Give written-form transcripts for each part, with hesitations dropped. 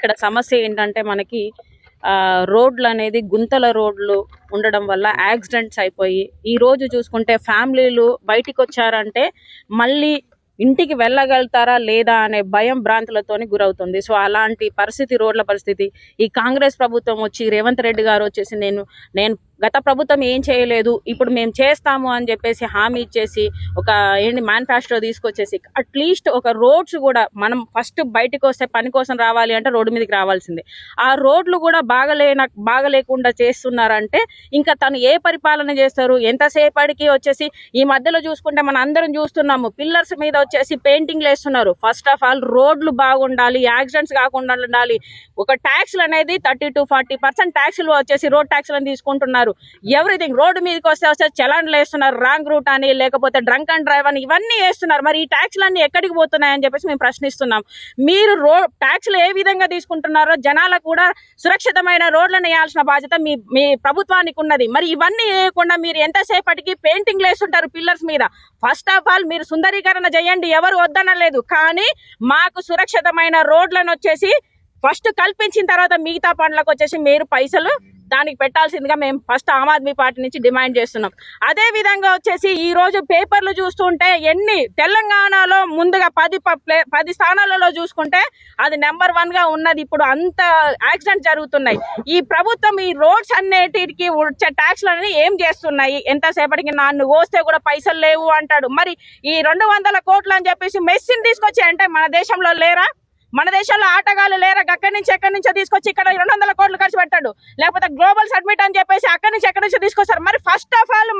ఇక్కడ సమస్య ఏంటంటే మనకి రోడ్లు అనేది గుంతల రోడ్లు ఉండడం వల్ల యాక్సిడెంట్స్ అయిపోయి ఈ రోజు చూసుకుంటే ఫ్యామిలీలు బయటికి వచ్చారంటే మళ్ళీ ఇంటికి వెళ్ళగలుగుతారా లేదా అనే భయం భ్రాంతులతోని గురవుతుంది. సో అలాంటి పరిస్థితి, రోడ్ల పరిస్థితి ఈ కాంగ్రెస్ ప్రభుత్వం వచ్చి రేవంత్ రెడ్డి గారు వచ్చేసి నేను గత ప్రభుత్వం ఏం చేయలేదు, ఇప్పుడు మేము చేస్తాము అని చెప్పేసి హామీ ఇచ్చేసి ఒక మేనిఫెస్టో తీసుకొచ్చేసి అట్లీస్ట్ ఒక రోడ్స్ కూడా మనం ఫస్ట్ బయటకు వస్తే పని కోసం రావాలి అంటే రోడ్డు మీదకి రావాల్సిందే. ఆ రోడ్లు కూడా బాగలేకుండా చేస్తున్నారంటే ఇంకా తను ఏ పరిపాలన చేస్తారు? ఎంతసేపటికి వచ్చేసి ఈ మధ్యలో చూసుకుంటే మనం అందరం చూస్తున్నాము, పిల్లర్స్ మీద వచ్చేసి పెయింటింగ్లు వేస్తున్నారు. ఫస్ట్ ఆఫ్ ఆల్ రోడ్లు బాగుండాలి, యాక్సిడెంట్స్ కాకుండా ఉండాలి. ఒక ట్యాక్స్లు అనేది 30 to 40% ట్యాక్సులు వచ్చేసి రోడ్ ట్యాక్స్లను తీసుకుంటున్నారు. ఎవ్రీథింగ్ రోడ్డు మీదకి వస్తే చలాన్లు వేస్తున్నారు, రాంగ్ రూట్ అని, లేకపోతే డ్రంక్ అండ్ డ్రైవ్ అని, ఇవన్నీ వేస్తున్నారు. మరి ఈ ట్యాక్స్లన్నీ ఎక్కడికి పోతున్నాయని చెప్పేసి మేము ప్రశ్నిస్తున్నాం. మీరు ట్యాక్స్లు ఏ విధంగా తీసుకుంటున్నారో జనాలకు కూడా సురక్షితమైన రోడ్లను వేయాల్సిన బాధ్యత మీ ప్రభుత్వానికి ఉన్నది. మరి ఇవన్నీ వేయకుండా మీరు ఎంతసేపటికి పెయింటింగ్లు వేస్తుంటారు పిల్లర్స్ మీద. ఫస్ట్ ఆఫ్ ఆల్ మీరు సుందరీకరణ చేయండి, ఎవరు వద్దనలేదు, కానీ మాకు సురక్షితమైన రోడ్లను వచ్చేసి ఫస్ట్ కల్పించిన తర్వాత మిగతా పనులకు వచ్చేసి మీరు పైసలు దానికి పెట్టాల్సిందిగా మేము ఫస్ట్ ఆమ్ ఆద్మీ పార్టీ నుంచి డిమాండ్ చేస్తున్నాం. అదే విధంగా వచ్చేసి ఈ రోజు పేపర్లు చూస్తుంటే తెలంగాణలో ముందుగా 10 స్థానాలలో చూసుకుంటే అది నెంబర్ 1 గా ఉన్నది. ఇప్పుడు అంత యాక్సిడెంట్ జరుగుతున్నాయి. ఈ ప్రభుత్వం ఈ రోడ్స్ అన్నిటికి వచ్చే ట్యాక్స్లు అనేది ఏం చేస్తున్నాయి? ఎంతసేపటికి నన్ను కోస్తే కూడా పైసలు లేవు అంటాడు. మరి ఈ 200 కోట్లు అని చెప్పేసి మెస్సిని తీసుకొచ్చి అంటే మన దేశంలో లేరా? మన దేశంలో ఆటగాళ్ళు లేరా? ఎక్కడి నుంచో తీసుకొచ్చి ఇక్కడ 200 కోట్లు ఖర్చు పెట్టాడు. లేకపోతే గ్లోబల్ సబ్మిట్ అని చెప్పేసి ఎక్కడి నుంచో తీసుకొస్తారు. మరి ఫస్ట్ ఆఫ్ ఆల్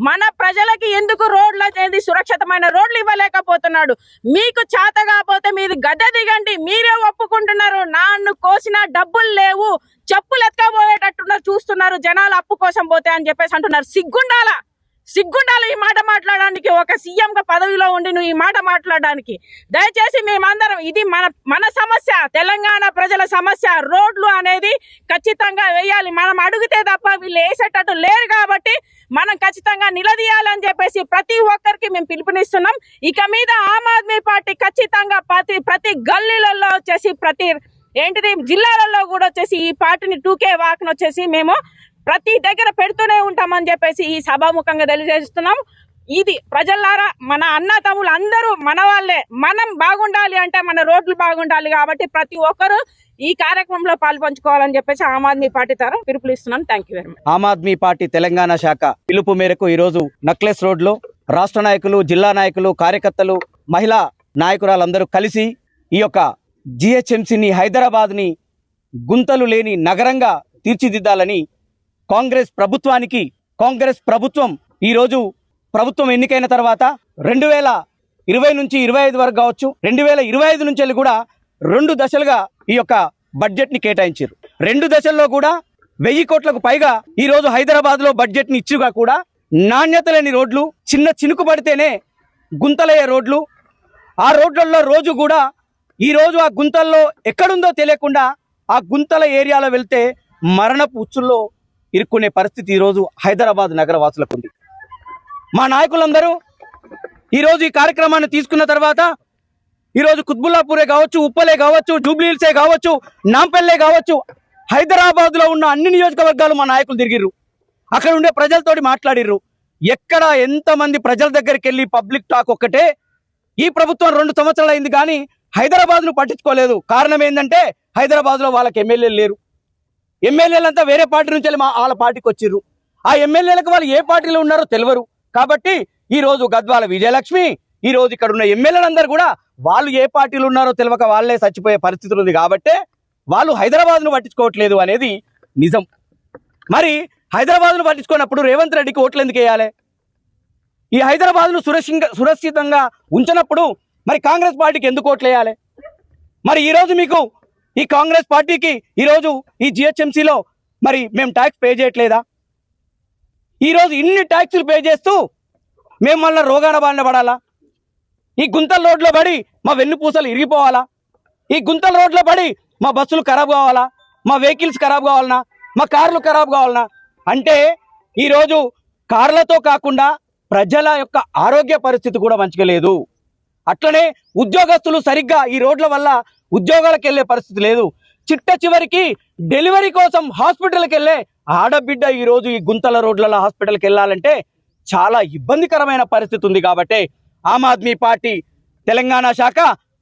మన ప్రజలకి ఎందుకు రోడ్లు అనేది సురక్షితమైన రోడ్లు ఇవ్వలేకపోతున్నాడు? మీకు చేత కాకపోతే మీరు గద్దె దిగండి. మీరే ఒప్పుకుంటున్నారు నన్ను కోసిన డబ్బులు లేవు, చెప్పులు ఎత్తుకపోయేటట్టున్నారు చూస్తున్నారు జనాలు అప్పు కోసం పోతే అని చెప్పేసి అంటున్నారు. సిగ్గుండాలి ఈ మాట మాట్లాడడానికి. ఒక సీఎంగా పదవిలో ఉండి నువ్వు ఈ మాట మాట్లాడడానికి. దయచేసి మేమందరం ఇది మన సమస్య, తెలంగాణ ప్రజల సమస్య. రోడ్లు అనేది ఖచ్చితంగా వేయాలి. మనం అడిగితే తప్ప వీళ్ళు వేసేటట్టు లేరు కాబట్టి మనం ఖచ్చితంగా నిలదీయాలని చెప్పేసి ప్రతి ఒక్కరికి మేము పిలుపునిస్తున్నాం. ఇక మీద ఆమ్ ఆద్మీ పార్టీ ఖచ్చితంగా ప్రతి గల్లీలలో వచ్చేసి జిల్లాలలో కూడా వచ్చేసి ఈ పార్టీని 2K వాక్ను వచ్చేసి మేము ప్రతి దగ్గర పెడుతూనే ఉంటామని చెప్పేసి ఈ సభాముఖంగా తెలియజేస్తున్నాం. ఇది ప్రజలారా, మన అన్న తమ్ములు అందరూ మన వాళ్ళే. మనం బాగుండాలి అంటే మన రోడ్లు బాగుండాలి కాబట్టి ప్రతి ఒక్కరు ఈ కార్యక్రమంలో పాల్పంచుకోవాలని చెప్పేసి ఆమ్ ఆద్మీ పార్టీ తరఫున పిలుపునిస్తున్నాం. Thank you very much. Aam Aadmi party Telangana శాఖ పిలుపు మేరకు ఈరోజు నక్లెస్ రోడ్లో రాష్ట్ర నాయకులు, జిల్లా నాయకులు, కార్యకర్తలు, మహిళా నాయకురాలందరూ కలిసి ఈ యొక్క GHMCని, హైదరాబాద్ని గుంతలు లేని నగరంగా తీర్చిదిద్దాలని కాంగ్రెస్ ప్రభుత్వం ఈరోజు ప్రభుత్వం ఎన్నికైన తర్వాత 2020 నుంచి 25 వరకు కావచ్చు, 2025 నుంచి వెళ్ళి కూడా 2 దశలుగా ఈ యొక్క బడ్జెట్ని కేటాయించారు. 2 దశల్లో కూడా 1000 కోట్లకు పైగా ఈరోజు హైదరాబాద్లో బడ్జెట్ని ఇచ్చిగా కూడా నాణ్యత లేని రోడ్లు, చిన్న చినుకు పడితేనే గుంతలయ్యే రోడ్లు, ఆ రోడ్లలో రోజు కూడా ఈరోజు ఆ గుంతల్లో ఎక్కడుందో తెలియకుండా ఆ గుంతల ఏరియాలో వెళ్తే మరణపు ఉచ్చుల్లో ఇరుక్కునే పరిస్థితి ఈరోజు హైదరాబాద్ నగర వాసులకు ఉంది. మా నాయకులందరూ ఈరోజు ఈ కార్యక్రమాన్ని తీసుకున్న తర్వాత ఈరోజు కుత్బుల్లాపూరే కావచ్చు, ఉప్పలే కావచ్చు, జూబ్లీహిల్సే కావచ్చు, నాంపల్లె కావచ్చు, హైదరాబాద్లో ఉన్న అన్ని నియోజకవర్గాలు మా నాయకులు తిరిగిర్రు. అక్కడ ఉండే ప్రజలతోటి మాట్లాడిర్రు. ఎక్కడ ఎంతమంది ప్రజల దగ్గరికి వెళ్ళి పబ్లిక్ టాక్ ఒక్కటే. ఈ ప్రభుత్వం 2 సంవత్సరాలు అయింది కానీ హైదరాబాద్ను పట్టించుకోలేదు. కారణం ఏంటంటే హైదరాబాద్లో వాళ్ళకి ఎమ్మెల్యేలు లేరు. ఎమ్మెల్యేలంతా వేరే పార్టీ నుంచి వెళ్ళి వాళ్ళ పార్టీకి వచ్చిర్రు. ఆ ఎమ్మెల్యేలకు వాళ్ళు ఏ పార్టీలో ఉన్నారో తెలియరు. కాబట్టి ఈరోజు గద్వాల విజయలక్ష్మి, ఈరోజు ఇక్కడ ఉన్న ఎమ్మెల్యేలందరూ కూడా వాళ్ళు ఏ పార్టీలో ఉన్నారో తెలియక వాళ్ళే చచ్చిపోయే పరిస్థితులు ఉంది. కాబట్టి వాళ్ళు హైదరాబాద్ను పట్టించుకోవట్లేదు అనేది నిజం. మరి హైదరాబాద్ను పట్టించుకున్నప్పుడు రేవంత్ రెడ్డికి ఓట్లు ఎందుకు వేయాలి? ఈ హైదరాబాద్ను సురక్షితంగా ఉంచినప్పుడు మరి కాంగ్రెస్ పార్టీకి ఎందుకు ఓట్లు వేయాలి? మరి ఈరోజు మీకు ఈ కాంగ్రెస్ పార్టీకి ఈరోజు ఈ GHMCలో మరి మేము ట్యాక్స్ పే చేయట్లేదా? ఈరోజు ఇన్ని ట్యాక్సులు పే చేస్తూ మేము మళ్ళీ రోగాన బారిన పడాలా? ఈ గుంతల రోడ్లో పడి మా వెన్నుపూసలు ఇరిగిపోవాలా? ఈ గుంతల రోడ్లో పడి మా బస్సులు ఖరాబ్ కావాలా? మా వెహికల్స్ ఖరాబ్ కావాలనా? మా కార్లు ఖరాబ్ కావాలనా? అంటే ఈరోజు కార్లతో కాకుండా ప్రజల యొక్క ఆరోగ్య పరిస్థితి కూడా మంచిగా లేదు. అట్లనే ఉద్యోగస్తులు సరిగ్గా ఈ రోడ్ల వల్ల ఉద్యోగాలకు వెళ్ళే పరిస్థితి లేదు. చిట్ట చివరికి డెలివరీ కోసం హాస్పిటల్కి వెళ్ళే ఆడబిడ్డ ఈ రోజు ఈ గుంతల రోడ్లలో హాస్పిటల్కి వెళ్ళాలంటే చాలా ఇబ్బందికరమైన పరిస్థితి ఉంది. కాబట్టి ఆమ్ ఆద్మీ పార్టీ తెలంగాణ శాఖ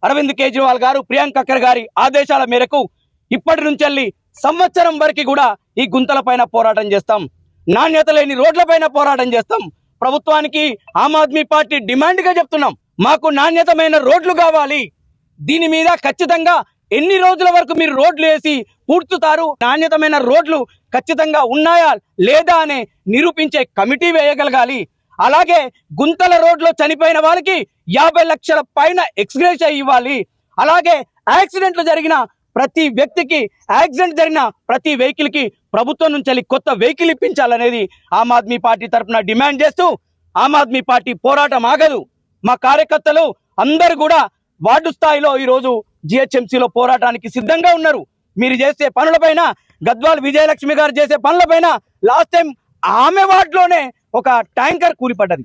అరవింద్ కేజ్రీవాల్ గారు, ప్రియాంక్ ఖక్కర్ గారి ఆదేశాల మేరకు ఇప్పటి నుంచి సంవత్సరం వరకు కూడా ఈ గుంతల పైన పోరాటం చేస్తాం. నాణ్యత లేని రోడ్ల పైన పోరాటం చేస్తాం. ప్రభుత్వానికి ఆమ్ ఆద్మీ పార్టీ డిమాండ్ గా చెప్తున్నాం, మాకు నాణ్యతమైన రోడ్లు కావాలి. దీని మీద ఖచ్చితంగా ఎన్ని రోజుల వరకు మీరు రోడ్లు వేసి పూడ్చుతారు, నాణ్యతమైన రోడ్లు ఖచ్చితంగా ఉన్నాయా లేదా అనే నిరూపించే కమిటీ వేయగలగాలి. అలాగే గుంతల రోడ్లో చనిపోయిన వాళ్ళకి 50 లక్షల పైన ఎక్స్గ్రేషియా ఇవ్వాలి. అలాగే యాక్సిడెంట్లు జరిగిన ప్రతి వ్యక్తికి, యాక్సిడెంట్ జరిగిన ప్రతి వెహికల్ కి ప్రభుత్వం నుంచి కొత్త వెహికల్ ఇప్పించాలనేది ఆమ్ ఆద్మీ పార్టీ తరఫున డిమాండ్ చేస్తూ ఆమ్ ఆద్మీ పార్టీ పోరాటం ఆగదు. మా కార్యకర్తలు అందరూ కూడా వార్డు స్థాయిలో ఈరోజు జిహెచ్ఎంసీలో పోరాటానికి సిద్ధంగా ఉన్నారు. మీరు చేసే పనులపైన, గద్వాల్ విజయలక్ష్మి గారు చేసే పనులపైన లాస్ట్ టైం ఆమె వార్డులోనే ఒక ట్యాంకర్ కూలిపడ్డది.